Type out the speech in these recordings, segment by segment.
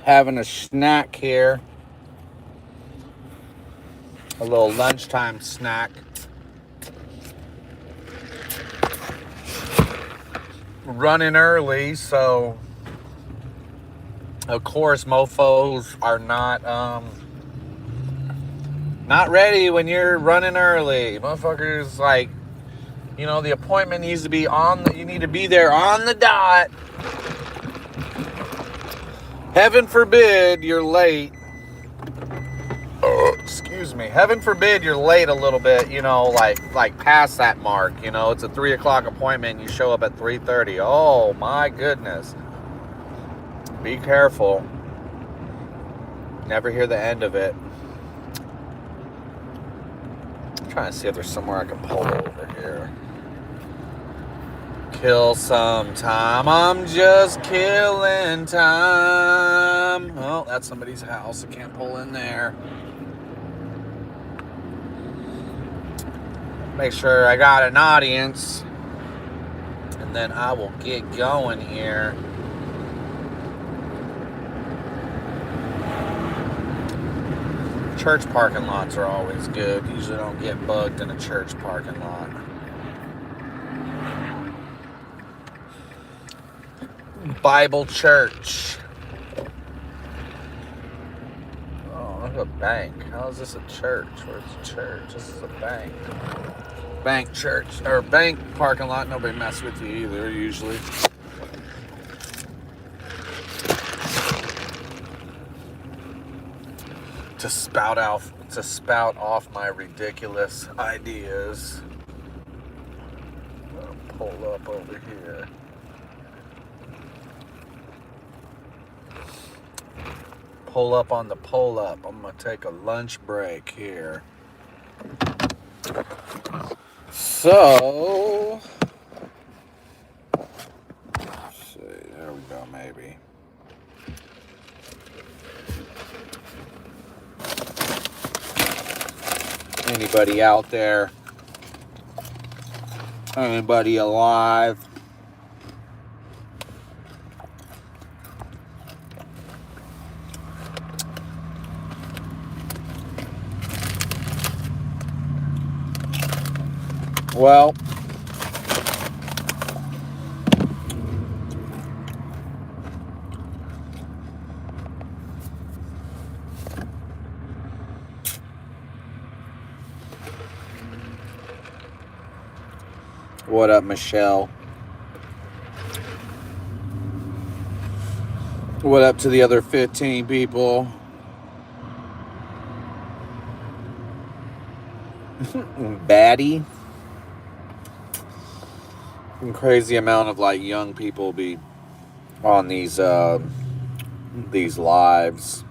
having a snack here. A little lunchtime snack. Running early, so of course mofos are not ready when you're running early. Motherfuckers, like, the appointment needs to be you need to be there on the dot. Heaven forbid you're late. Excuse me. Heaven forbid you're late a little bit, like past that mark. It's a 3 o'clock appointment and you show up at 3:30. Oh my goodness. Be careful. Never hear the end of it. I'm trying to see if there's somewhere I can pull over here. Kill some time. I'm just killing time. Oh, that's somebody's house. I can't pull in there. Make sure I got an audience. And then I will get going here. Church parking lots are always good. Usually don't get bugged in a church parking lot. Bible church. Oh, look at a bank. How is this a church? Where's the church? This is a bank. Bank church. Or bank parking lot. Nobody mess with you either, usually. To spout off my ridiculous ideas. I'll pull up over here. Pull up on the pull up. I'm gonna take a lunch break here. So, let's see, there we go, maybe. Anybody out there? Anybody alive? Well, what up, Michelle? What up to the other 15 people? Baddie. Crazy amount of like young people be on these lives.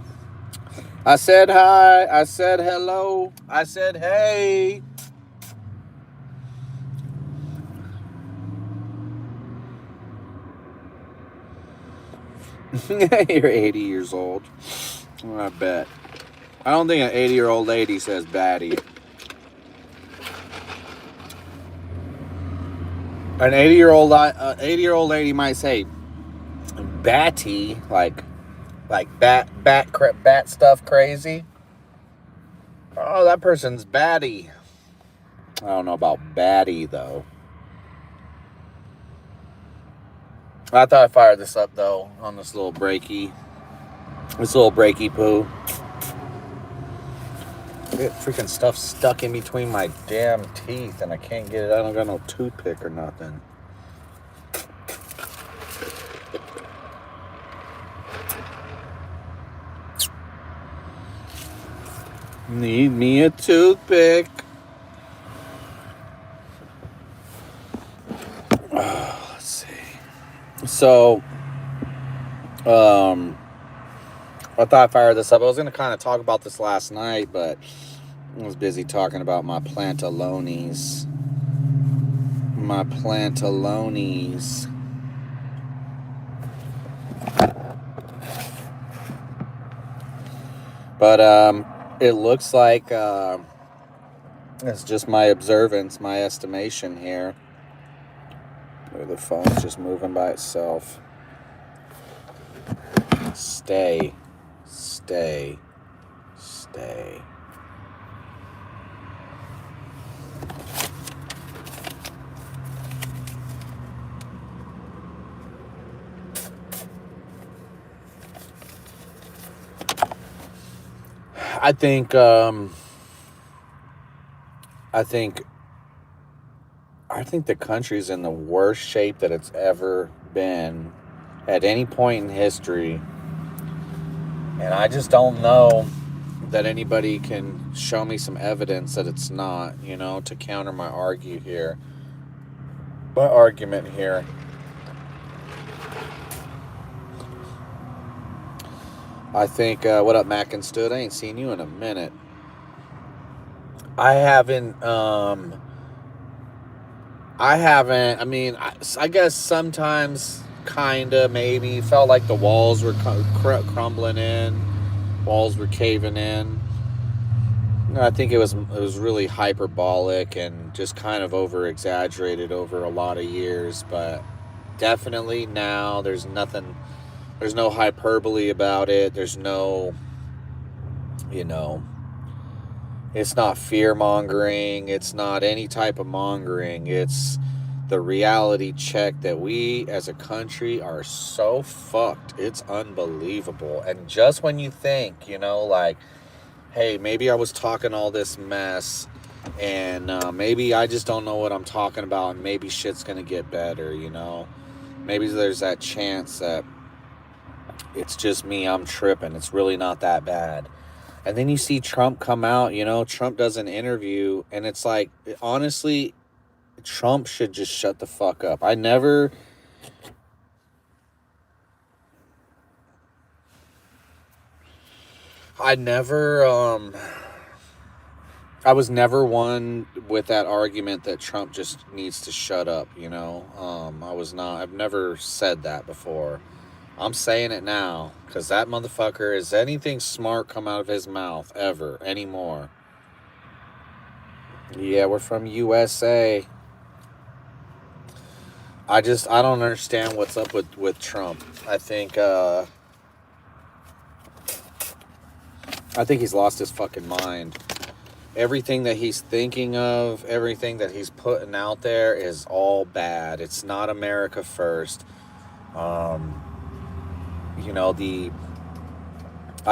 I said hi. I said hello. I said hey. You're 80 years old. I bet. I don't think an 80-year-old lady says baddie. An 80-year-old lady might say batty, like bat stuff crazy. Oh, that person's batty. I don't know about batty though. I thought I fired this up though on this little breaky poo. Get freaking stuff stuck in between my damn teeth and I can't get it. I don't got no toothpick or nothing. Need me a toothpick. Let's see. So, I thought I fired this up. I was going to kind of talk about this last night, but I was busy talking about my plantalones. But, it looks like, it's just my observance, my estimation here. The phone's just moving by itself. Stay. stay. I think the country's in the worst shape that it's ever been at any point in history. And I just don't know that anybody can show me some evidence that it's not, to counter my argument here. I think, what up, Mac and Stood? I ain't seen you in a minute. I haven't, I mean, I guess sometimes, kinda, maybe, felt like the walls were crumbling in, walls were caving in. I think it was really hyperbolic and just kind of over-exaggerated over a lot of years, but definitely now there's no hyperbole about it, there's no, it's not fear-mongering, it's not any type of mongering, it's the reality check that we as a country are so fucked, it's unbelievable. And just when you think, like, hey, maybe I was talking all this mess, and maybe I just don't know what I'm talking about, and maybe shit's gonna get better, maybe there's that chance that it's just me, I'm tripping, it's really not that bad. And then you see Trump come out, Trump does an interview, and it's like, honestly, Trump should just shut the fuck up. I was never one with that argument that Trump just needs to shut up, I've never said that before. I'm saying it now, because that motherfucker, is anything smart come out of his mouth ever anymore? Yeah, we're from USA. I don't understand what's up with Trump. I think he's lost his fucking mind. Everything that he's thinking of, everything that he's putting out there is all bad. It's not America first. I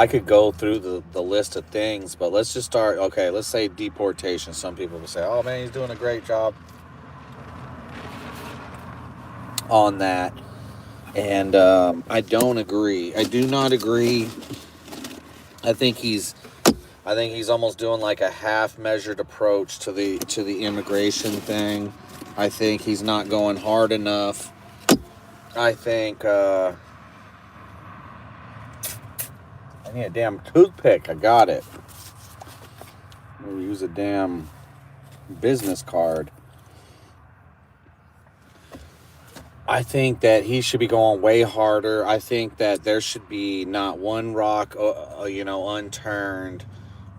could go through the list of things, but let's just start. Okay, let's say deportation. Some people will say, oh man, he's doing a great job on that. And I don't agree. I do not agree. I think he's almost doing like a half-measured approach to the immigration thing. I think he's not going hard enough. I think I need a damn toothpick. I got it. We'll use a damn business card. I think that he should be going way harder. I think that there should be not one rock, unturned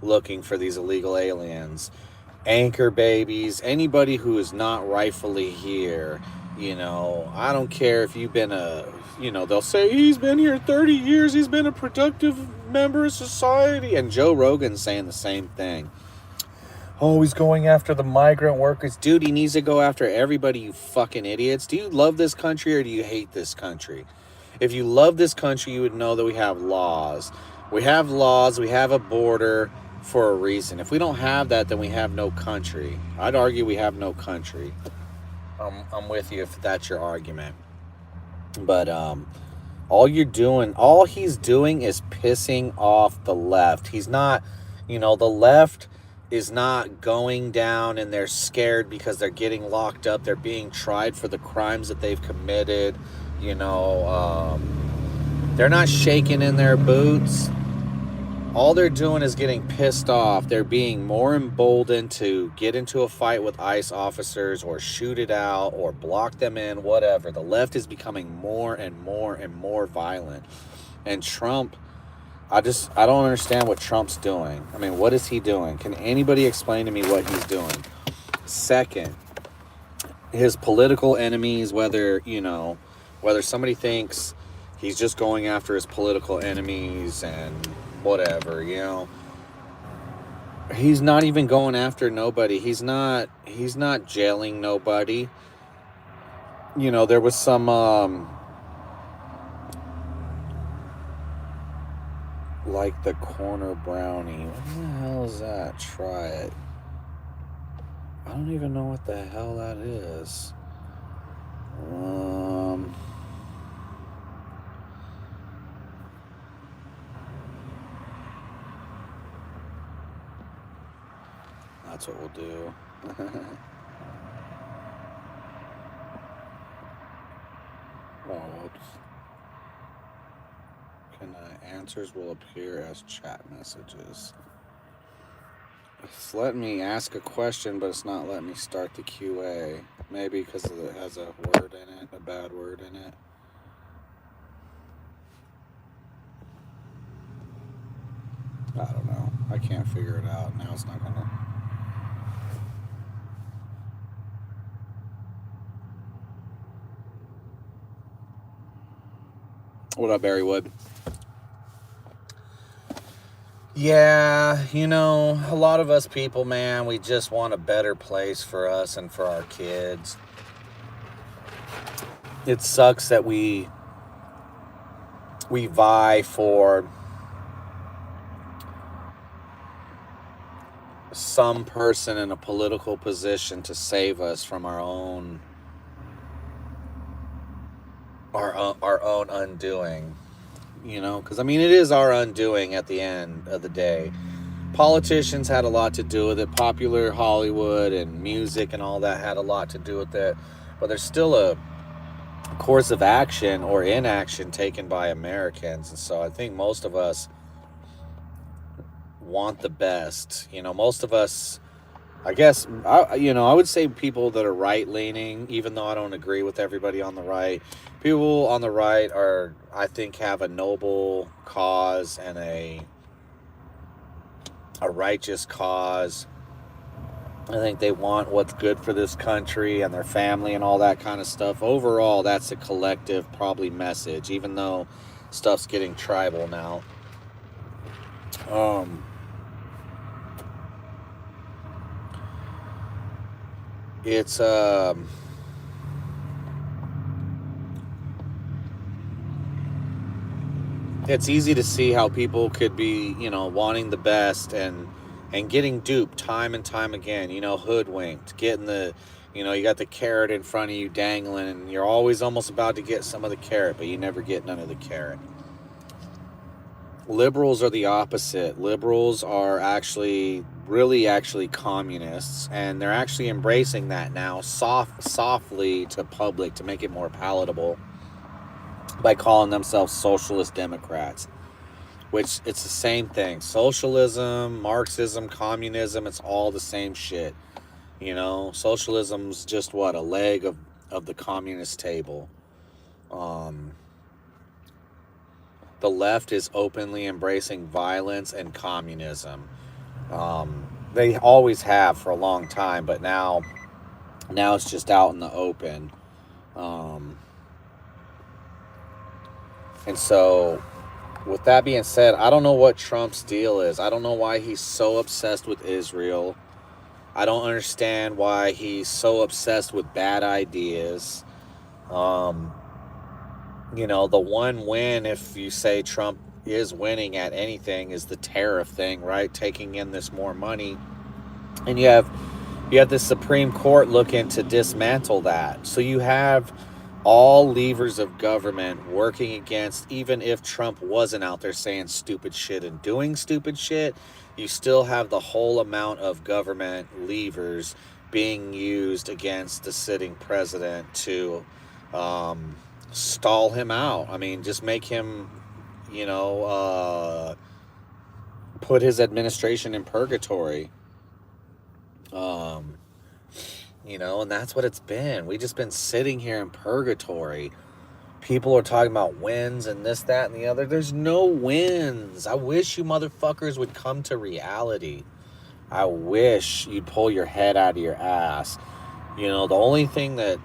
looking for these illegal aliens. Anchor babies, anybody who is not rightfully here, I don't care if you've been they'll say he's been here 30 years, he's been a productive member of society, and Joe Rogan's saying the same thing. Oh, he's going after the migrant workers. Dude, he needs to go after everybody, you fucking idiots. Do you love this country or do you hate this country? If you love this country, you would know that we have laws. We have laws, we have a border for a reason. If we don't have that, then we have no country. I'd argue we have no country. I'm with you if that's your argument. But all he's doing is pissing off the left. He's not, the left is not going down and they're scared because they're getting locked up. They're being tried for the crimes that they've committed. They're not shaking in their boots. All they're doing is getting pissed off. They're being more emboldened to get into a fight with ICE officers or shoot it out or block them in, whatever. The left is becoming more and more and more violent. And Trump, I don't understand what Trump's doing. I mean, what is he doing? Can anybody explain to me what he's doing? Second, his political enemies, whether somebody thinks He's just going after his political enemies and whatever, you know. He's not even going after nobody. He's not jailing nobody. You know, there was some like the corner brownie. What the hell is that? Try it. I don't even know what the hell that is. That's what we'll do. Whoops. Answers will appear as chat messages. It's letting me ask a question, but it's not letting me start the QA. Maybe because it has a word in it, a bad word in it. I don't know. I can't figure it out. Now it's not gonna. What up, Barrywood? Yeah, you know, a lot of us people, man, we just want a better place for us and for our kids. It sucks that we vie for some person in a political position to save us from our own undoing, you know, because I mean it is our undoing at the end of the day. Politicians had a lot to do with it. Popular Hollywood and music and all that had a lot to do with it, but there's still a course of action or inaction taken by Americans. And so I think most of us want the best. You know, most of us, I guess, I would say people that are right-leaning, even though I don't agree with everybody on the right, people on the right are, I think, have a noble cause and a righteous cause. I think they want what's good for this country and their family and all that kind of stuff. Overall, that's a collective, probably, message, even though stuff's getting tribal now. It's easy to see how people could be, you know, wanting the best and getting duped time and time again, you know, hoodwinked, getting the, you know, you got the carrot in front of you dangling and you're always almost about to get some of the carrot, but you never get none of the carrot. Liberals are the opposite. Liberals are actually communists, and they're actually embracing that now softly to public to make it more palatable by calling themselves socialist Democrats, which it's the same thing. Socialism, Marxism, communism, it's all the same shit. You know, socialism's just a leg of the communist table. The left is openly embracing violence and communism. They always have for a long time, but now it's just out in the open. And so, with that being said, I don't know what Trump's deal is. I don't know why he's so obsessed with Israel. I don't understand why he's so obsessed with bad ideas. You know, the one win, if you say Trump is winning at anything, is the tariff thing, right? Taking in this more money. And you have the Supreme Court looking to dismantle that. So you have all levers of government working against, even if Trump wasn't out there saying stupid shit and doing stupid shit, you still have the whole amount of government levers being used against the sitting president to stall him out. I mean, just make him, you know, put his administration in purgatory. You know, and that's what it's been. We just been sitting here in purgatory. People are talking about wins and this, that, and the other. There's no wins. I wish you motherfuckers would come to reality. I wish you'd pull your head out of your ass. You know, the only thing that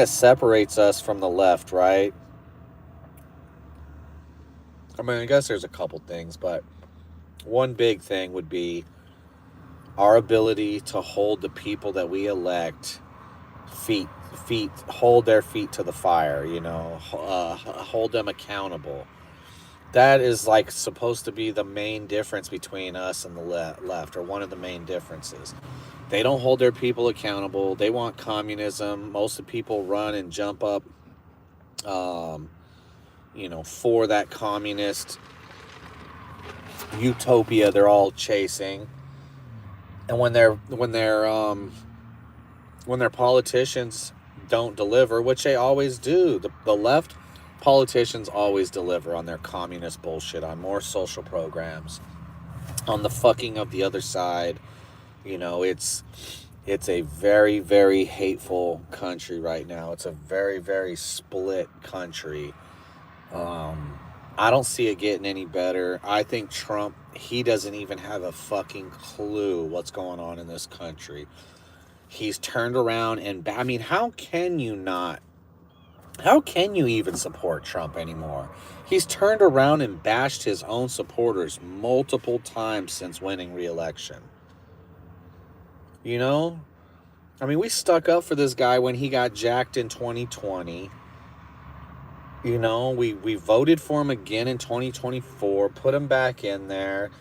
separates us from the left, right, I mean, I guess there's a couple things, but one big thing would be our ability to hold the people that we elect feet hold their feet to the fire, hold them accountable. That is like supposed to be the main difference between us and the left, or one of the main differences. They don't hold their people accountable. They want communism. Most of the people run and jump up, for that communist utopia they're all chasing. And when their politicians don't deliver, which they always do, the left politicians always deliver on their communist bullshit, on more social programs, on the fucking of the other side. It's a very, very hateful country right now. It's a very, very split country. I don't see it getting any better. I think Trump, he doesn't even have a fucking clue what's going on in this country. He's turned around and, I mean, how can you even support Trump anymore? He's turned around and bashed his own supporters multiple times since winning re-election. I mean, we stuck up for this guy when he got jacked in 2020. We voted for him again in 2024, put him back in there,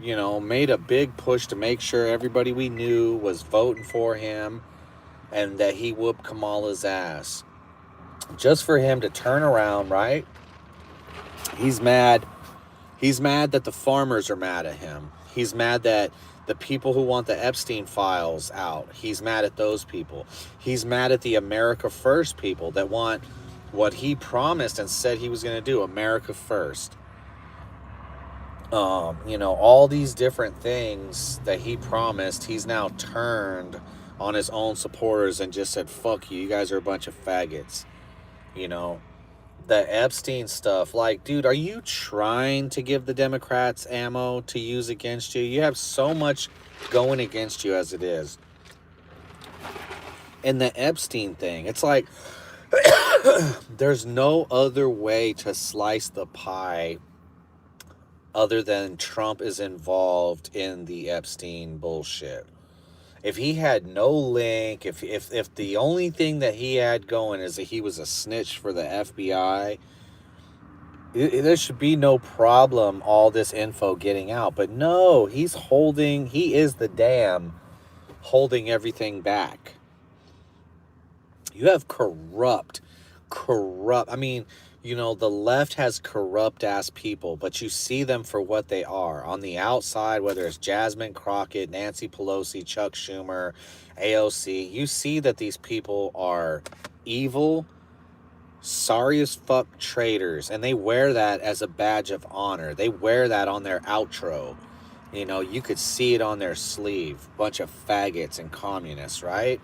made a big push to make sure everybody we knew was voting for him and that he whooped Kamala's ass. Just for him to turn around, right? He's mad. He's mad that the farmers are mad at him. He's mad that the people who want the Epstein files out, he's mad at those people. He's mad at the America First people that want what he promised and said he was going to do, America First. All these different things that he promised, he's now turned on his own supporters and just said, fuck you, you guys are a bunch of faggots. The Epstein stuff, like, dude, are you trying to give the Democrats ammo to use against you? You have so much going against you as it is. And the Epstein thing, it's like, there's no other way to slice the pie other than Trump is involved in the Epstein bullshit. If he had no link, if the only thing that he had going is that he was a snitch for the FBI, there should be no problem all this info getting out. But no, he is the dam holding everything back. You have corrupt, I mean, the left has corrupt ass people, but you see them for what they are. On the outside, whether it's Jasmine Crockett, Nancy Pelosi, Chuck Schumer, AOC, you see that these people are evil, sorry as fuck traitors, and they wear that as a badge of honor. They wear that on their outro. You could see it on their sleeve. Bunch of faggots and communists, right?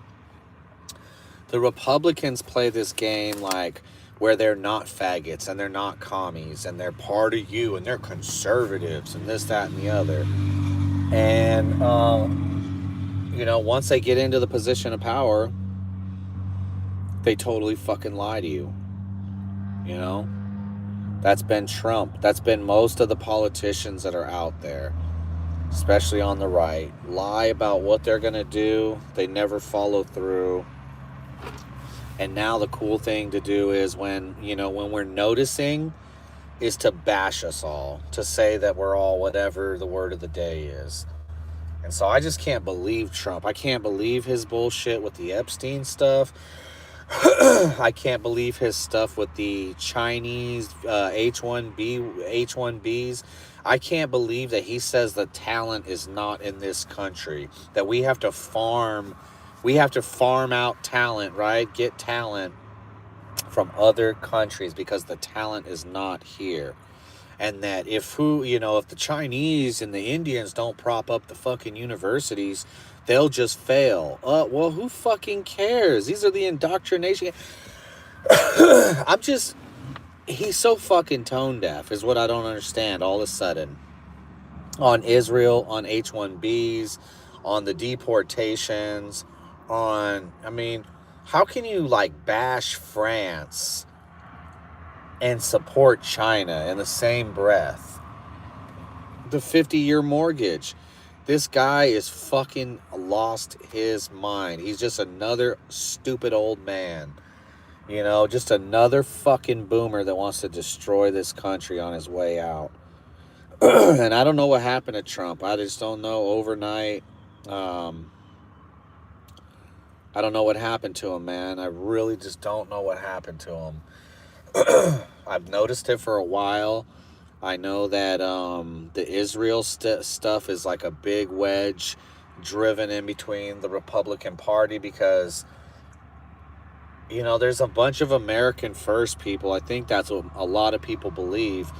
The Republicans play this game like where they're not faggots and they're not commies and they're part of you and they're conservatives and this, that, and the other. And, once they get into the position of power, they totally fucking lie to you. That's been Trump. That's been most of the politicians that are out there, especially on the right. Lie about what they're going to do. They never follow through. And now the cool thing to do is when we're noticing is to bash us all, to say that we're all whatever the word of the day is. And so I just can't believe Trump. I can't believe his bullshit with the Epstein stuff. I can't believe his stuff with the Chinese H-1Bs. I can't believe that he says the talent is not in this country, that we have to farm out talent, right? Get talent from other countries because the talent is not here. And that if the Chinese and the Indians don't prop up the fucking universities, they'll just fail. Well, who fucking cares? These are the indoctrination. He's so fucking tone deaf is what I don't understand all of a sudden. On Israel, on H-1Bs, on the deportations, how can you bash France and support China in the same breath. The 50-year mortgage. This guy is fucking lost his mind. He's just another stupid old man. You know, just another fucking boomer that wants to destroy this country on his way out. And I don't know what happened to Trump. I just don't know overnight. I don't know what happened to him, man. I really just don't know what happened to him. I've noticed it for a while. I know that the Israel stuff is like a big wedge driven in between the Republican Party because, you know, there's a bunch of American first people. I think that's what a lot of people believe.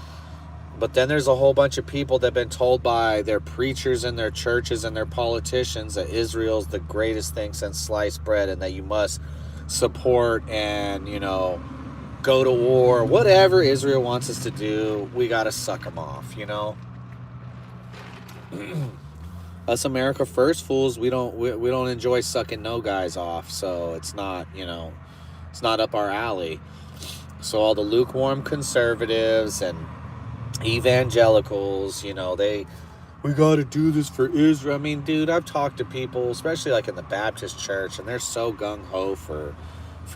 But then there's a whole bunch of people that have been told by their preachers and their churches and their politicians that Israel's the greatest thing since sliced bread and that you must support and, you know, go to war. Whatever Israel wants us to do, we got to suck them off, you know? Us America first fools, we don't enjoy sucking no guys off, so it's not, you know, it's not up our alley. So all the lukewarm conservatives and evangelicals, you know, we got to do this for Israel. I mean, dude, I've talked to people, especially like in the Baptist church, and they're so gung-ho for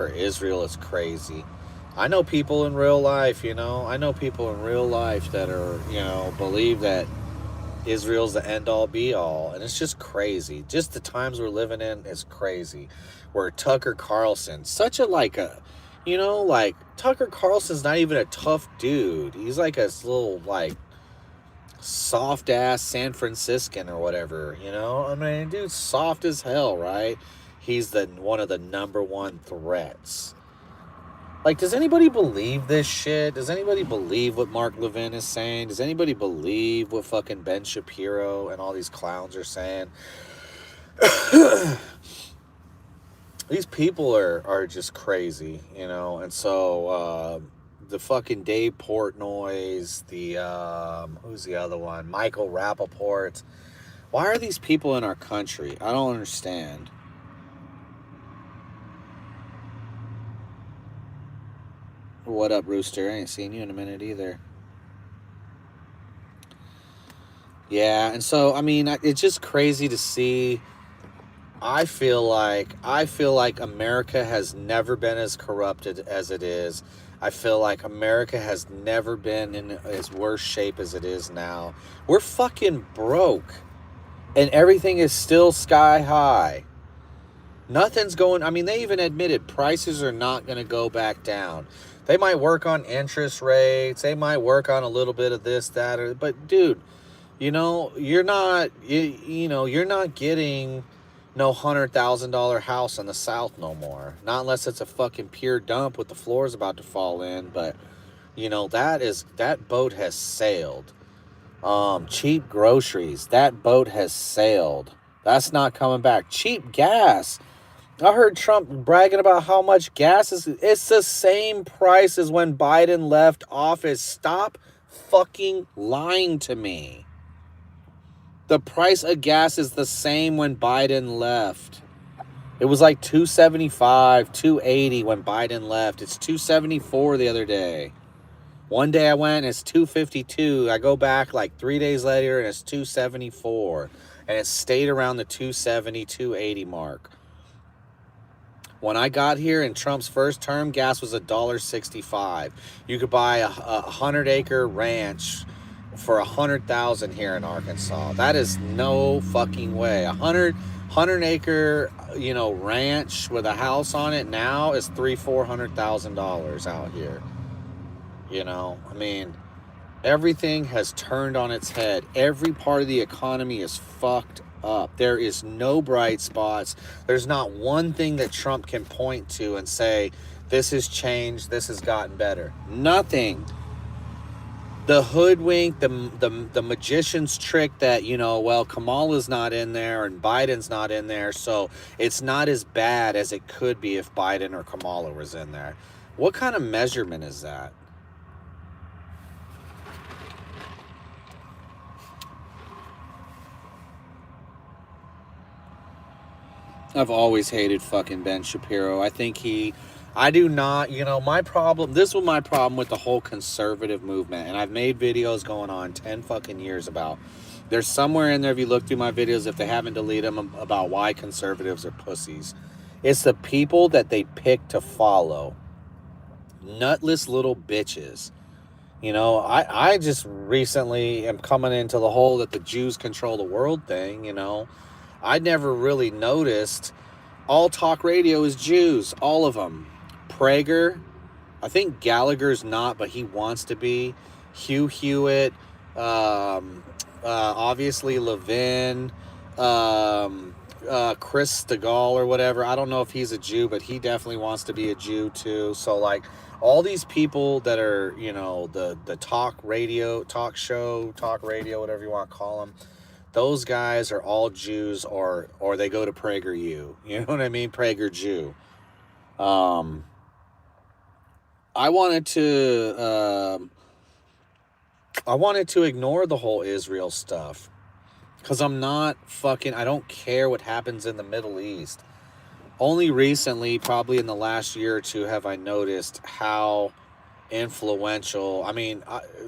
Israel. It's crazy. I know people in real life, you know, that are, you know, believe that Israel's the end-all be-all, and it's just crazy. Just the times we're living in is crazy. Where Tucker Carlson, such a you know, like, Tucker Carlson's not even a tough dude. He's like a little, like, soft-ass San Franciscan or whatever, you know? I mean, dude's soft as hell, right? He's one of the number one threats. Like, does anybody believe this shit? Does anybody believe what Mark Levin is saying? Does anybody believe what fucking Ben Shapiro and all these clowns are saying? These people are just crazy, you know? And so, the fucking Dave Portnoy's, who's the other one? Michael Rappaport. Why are these people in our country? I don't understand. What up, Rooster? I ain't seen you in a minute either. Yeah, and so, I mean, it's just crazy to see. I feel like America has never been as corrupted as it is. I feel like America has never been in as worse shape as it is now. We're fucking broke. And everything is still sky high. Nothing's going... I mean, they even admitted prices are not going to go back down. They might work on interest rates. They might work on a little bit of this, that, but dude, you know, you're not getting no $100,000 house in the South no more. Not unless it's a fucking pure dump with the floors about to fall in. But, you know, that boat has sailed. Cheap groceries, that boat has sailed. That's not coming back. Cheap gas. I heard Trump bragging about how much gas is. It's the same price as when Biden left office. Stop fucking lying to me. The price of gas is the same when Biden left. It was like $2.75, $2.80 when Biden left. It's $2.74 the other day. One day I went and it's $2.52. I go back like 3 days later and it's $2.74. And it stayed around the $2.70, $2.80 mark. When I got here in Trump's first term, gas was $1.65. You could buy a 100-acre ranch for $100,000 here in Arkansas. That is no fucking way. 100-acre, you know, ranch with a house on it now is $300,000-$400,000 out here. You know, I mean, everything has turned on its head. Every part of the economy is fucked up. There is no bright spots. There's not one thing that Trump can point to and say, this has changed, this has gotten better. Nothing. The hoodwink, the magician's trick that, you know, well, Kamala's not in there and Biden's not in there, so it's not as bad as it could be if Biden or Kamala was in there. What kind of measurement is that? I've always hated fucking Ben Shapiro. I think he I do not, my problem, this was my problem with the whole conservative movement. And I've made videos going on 10 fucking years about. There's somewhere in there, if you look through my videos, if they haven't deleted them, about why conservatives are pussies. It's the people that they pick to follow. Nutless little bitches. I just recently am coming into the whole that the Jews control the world thing, I never really noticed. All talk radio is Jews, all of them. Prager, I think Gallagher's not, but he wants to be. Hugh Hewitt, obviously Levin, Chris Stegall or whatever. I don't know if he's a Jew, but he definitely wants to be a Jew too. So like all these people that are, the talk radio, whatever you want to call them, those guys are all Jews or they go to PragerU. You know what I mean? Prager Jew. I wanted to ignore the whole Israel stuff because I don't care what happens in the Middle East. Only recently, probably in the last year or two, have I noticed how influential. I mean,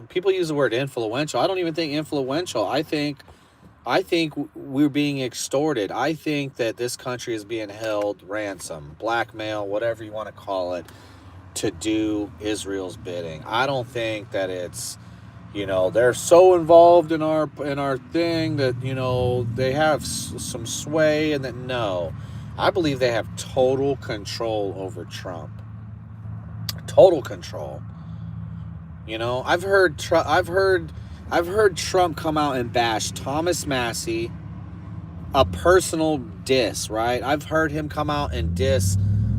people use the word influential. I don't even think influential. I think we're being extorted. I think that this country is being held ransom, blackmail, whatever you want to call it, to do Israel's bidding. I don't think that it's, they're so involved in our thing that, they have some sway and that, no. I believe they have total control over Trump. Total control. I've heard Trump come out and bash Thomas Massey, a personal diss, right? I've heard him come out and diss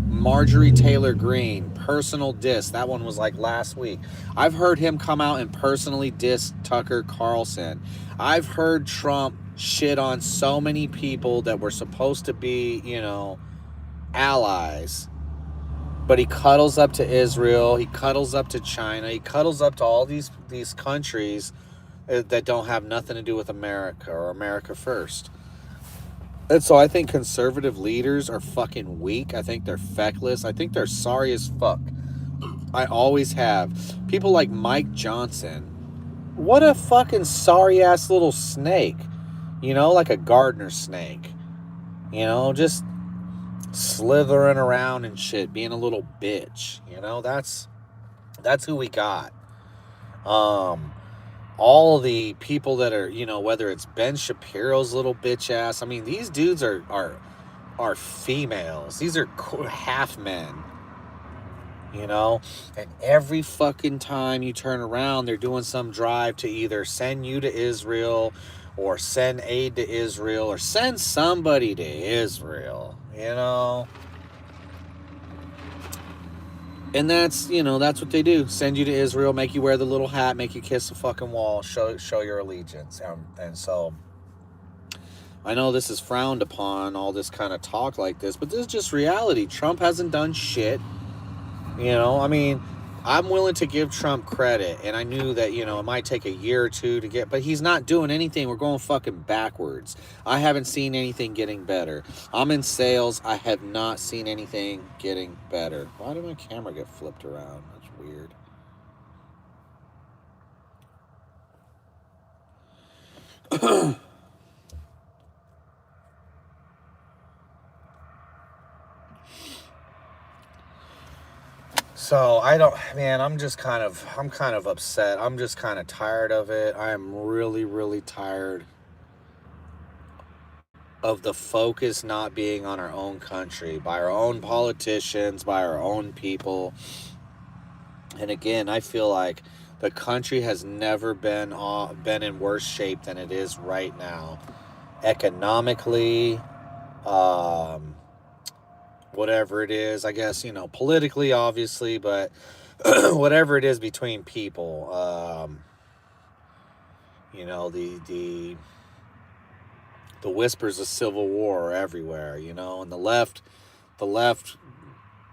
Marjorie Taylor Greene, personal diss. That one was like last week. I've heard him come out and personally diss Tucker Carlson. I've heard Trump shit on so many people that were supposed to be, allies. But he cuddles up to Israel. He cuddles up to China. He cuddles up to all these countries that don't have nothing to do with America or America first. And so I think conservative leaders are fucking weak. I think they're feckless. I think they're sorry as fuck. I always have. People like Mike Johnson. What a fucking sorry ass little snake. Like a gardener snake. Just slithering around and shit, being a little bitch. That's who we got. All the people that are, whether it's Ben Shapiro's little bitch ass. I mean, these dudes are females. These are half men. And every fucking time you turn around, they're doing some drive to either send you to Israel or send aid to Israel or send somebody to Israel, And that's what they do. Send you to Israel, make you wear the little hat, make you kiss the fucking wall, show your allegiance. And so I know this is frowned upon, all this kind of talk like this, but this is just reality. Trump hasn't done shit. I mean, I'm willing to give Trump credit, and I knew that, it might take a year or two to get, but he's not doing anything. We're going fucking backwards. I haven't seen anything getting better. I'm in sales. I have not seen anything getting better. Why did my camera get flipped around? That's weird. So I'm kind of upset. I'm just kind of tired of it. I am really, really tired of the focus not being on our own country, by our own politicians, by our own people. And again, I feel like the country has never been in worse shape than it is right now. Economically, whatever it is, I guess, politically, obviously, but whatever it is between people, the whispers of civil war are everywhere, and the left,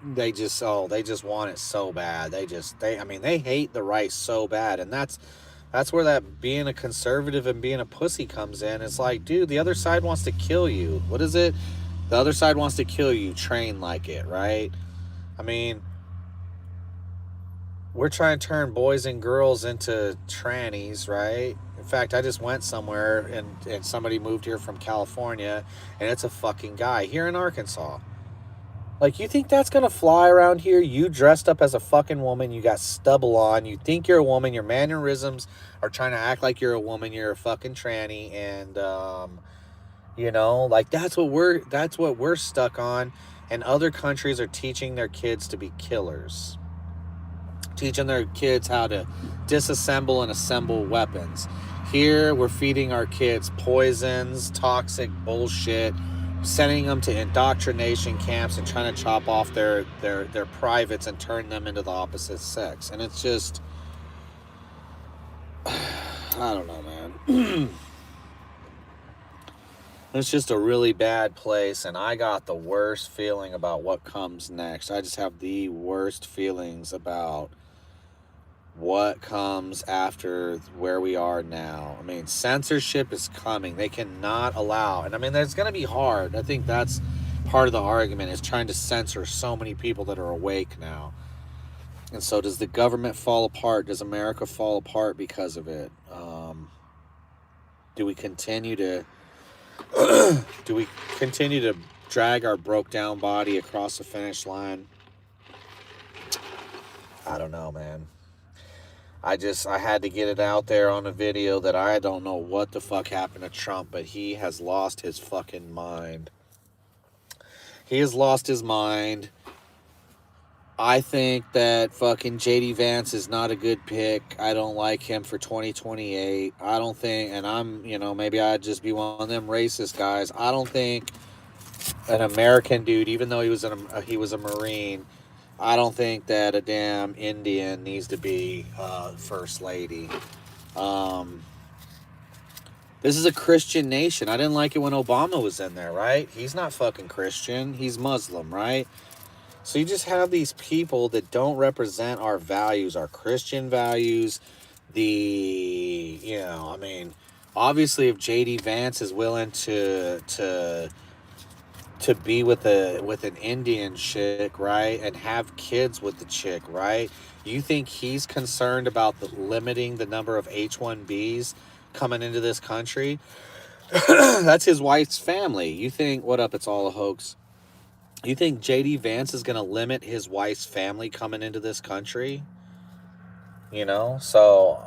they just want it so bad. They hate the right so bad. And that's where that being a conservative and being a pussy comes in. It's like, dude, the other side wants to kill you. What is it? The other side wants to kill you. Train like it, right? I mean, we're trying to turn boys and girls into trannies, right? In fact, I just went somewhere and somebody moved here from California, and it's a fucking guy here in Arkansas. Like, you think that's gonna fly around here? You dressed up as a fucking woman, you got stubble on, you think you're a woman, your mannerisms are trying to act like you're a woman, you're a fucking tranny, and like that's what we're stuck on. And other countries are teaching their kids to be killers, teaching their kids how to disassemble and assemble weapons. Here, we're feeding our kids poisons, toxic bullshit, sending them to indoctrination camps and trying to chop off their privates and turn them into the opposite sex. And it's just, I don't know, man. It's just a really bad place, and I got the worst feeling about what comes next. I just have the worst feelings about what comes after where we are now. I mean, censorship is coming. They cannot allow, and I mean, it's going to be hard. I think that's part of the argument, is trying to censor so many people that are awake now. And so does the government fall apart? Does America fall apart because of it? Do we continue to drag our broke down body across the finish line? I don't know, man. I had to get it out there on a video that I don't know what the fuck happened to Trump, but he has lost his fucking mind. He has lost his mind. I think that fucking JD Vance is not a good pick. I don't like him for 2028. I don't think, and I'm, maybe I'd just be one of them racist guys. I don't think an American dude, even though he was a Marine, I don't think that a damn Indian needs to be first lady. This is a Christian nation. I didn't like it when Obama was in there, right? He's not fucking Christian. He's Muslim, right? So you just have these people that don't represent our values, our Christian values. Obviously if JD Vance is willing to be with an Indian chick, right, and have kids with the chick, right? You think he's concerned about limiting the number of H-1Bs coming into this country? That's his wife's family. You think, what up, it's all a hoax? You think JD Vance is going to limit his wife's family coming into this country? So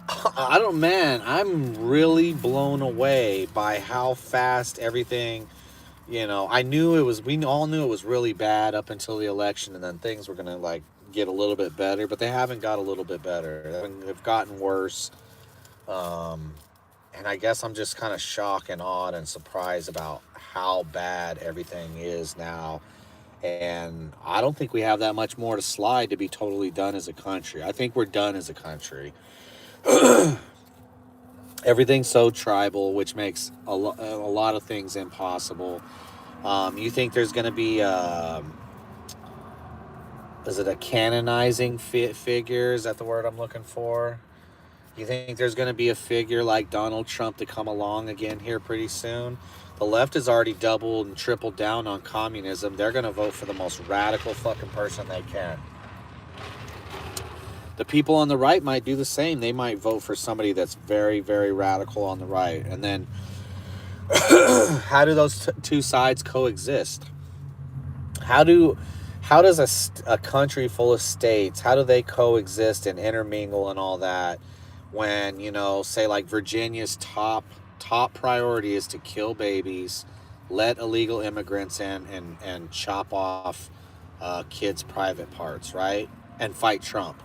I'm really blown away by how fast everything, we all knew it was really bad up until the election, and then things were going to get a little bit better, but they haven't got a little bit better. They've gotten worse. And I guess I'm just kind of shocked and awed and surprised about how bad everything is now. And I don't think we have that much more to slide to be totally done as a country. I think we're done as a country. Everything's so tribal, which makes a lot of things impossible. You think there's going to be, is it a canonizing figure? Is that the word I'm looking for? You think there's going to be a figure like Donald Trump to come along again here pretty soon? The left has already doubled and tripled down on communism. They're going to vote for the most radical fucking person they can. The people on the right might do the same. They might vote for somebody that's very, very radical on the right. And then how do those two sides coexist? How does a country full of states, how do they coexist and intermingle and all that? When, say like Virginia's top priority is to kill babies, let illegal immigrants in, and chop off kids' private parts, right? And fight Trump.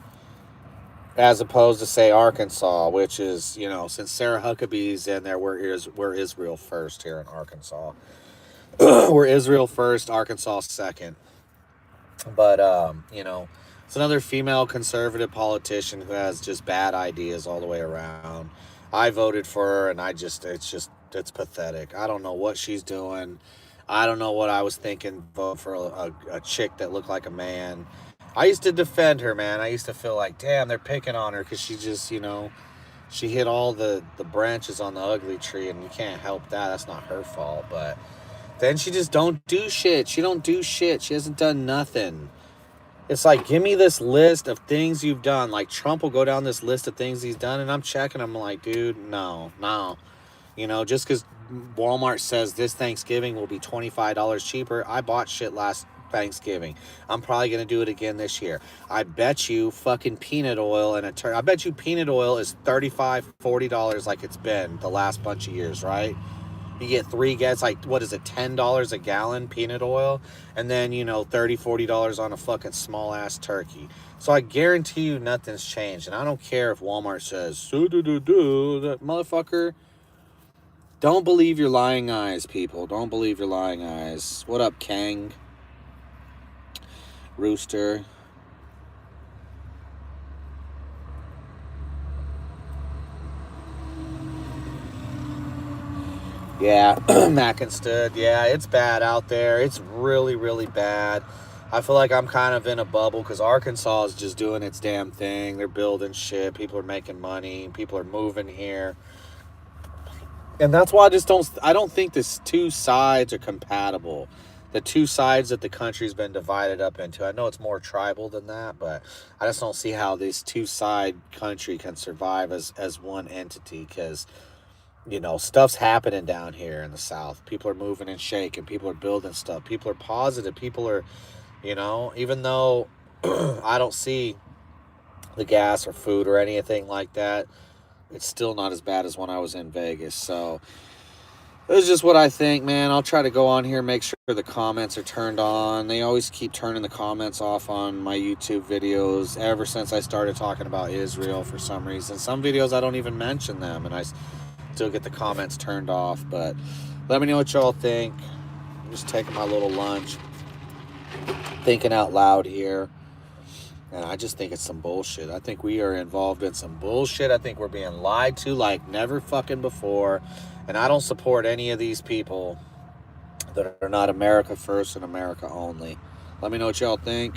As opposed to, say, Arkansas, which is, since Sarah Huckabee's in there, we're Israel first here in Arkansas. We're Israel first, Arkansas second. But, it's another female conservative politician who has just bad ideas all the way around. I voted for her, and it's pathetic. I don't know what she's doing. I don't know what I was thinking, vote for a chick that looked like a man. I used to defend her, man. I used to feel like, damn, they're picking on her because she just, she hit all the branches on the ugly tree, and you can't help that. That's not her fault, but then she just don't do shit. She don't do shit. She hasn't done nothing. It's like, give me this list of things you've done. Like, Trump will go down this list of things he's done, and I'm checking. I'm like, dude, no. You know, just because Walmart says this Thanksgiving will be $25 cheaper, I bought shit last Thanksgiving. I'm probably going to do it again this year. I bet you fucking peanut oil and I bet you peanut oil is $35, $40 like it's been the last bunch of years, right? You get 3 gallons, like, what is it, $10 a gallon peanut oil? And then, you know, $30, $40 on a fucking small-ass turkey. So I guarantee you nothing's changed. And I don't care if Walmart says, that motherfucker. Don't believe your lying eyes, people. Don't believe your lying eyes. What up, Kang? Rooster. Yeah, Mackinstood. Yeah, it's bad out there. It's really, really bad. I feel like I'm kind of in a bubble because Arkansas is just doing its damn thing. They're building shit. People are making money. People are moving here. And that's why I don't think these two sides are compatible. The two sides that the country's been divided up into. I know it's more tribal than that, but I just don't see how this two-side country can survive as one entity because, you know, stuff's happening down here in the South. People are moving and shaking. People are building stuff. People are positive. People are, you know, even though I don't see the gas or food or anything like that, it's still not as bad as when I was in Vegas. So it's just what I think, man. I'll try to go on here, make sure the comments are turned on. They always keep turning the comments off on my YouTube videos ever since I started talking about Israel for some reason. Some videos I don't even mention them, and I still get the comments turned off. But let me know what y'all think. I'm just taking my little lunch, thinking out loud here. And I just think it's some bullshit. I think we are involved in some bullshit. I think we're being lied to like never fucking before. And I don't support any of these people that are not America first and America only. Let me know what y'all think.